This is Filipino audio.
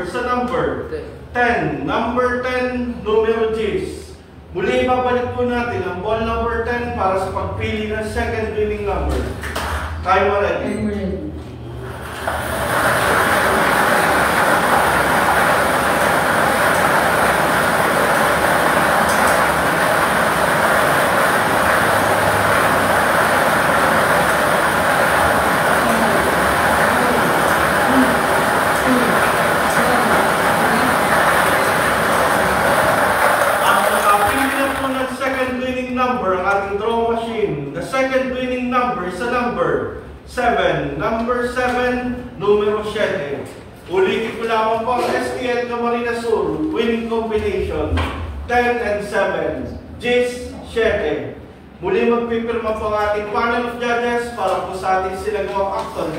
sa number 10. Number 10, numero 10. Muli babalik po natin ang ball number 10 para sa pagpili ng second winning number. Time ready. Number ang ating draw machine. The second winning number is a number 7. Number 7, numero 7. Ulitin ko lamang po ang STL Camarines Sur winning combination 10 and 7. 10-7. Muli magpipirma po ang ating panel of judges para po sa ating sinagawang action.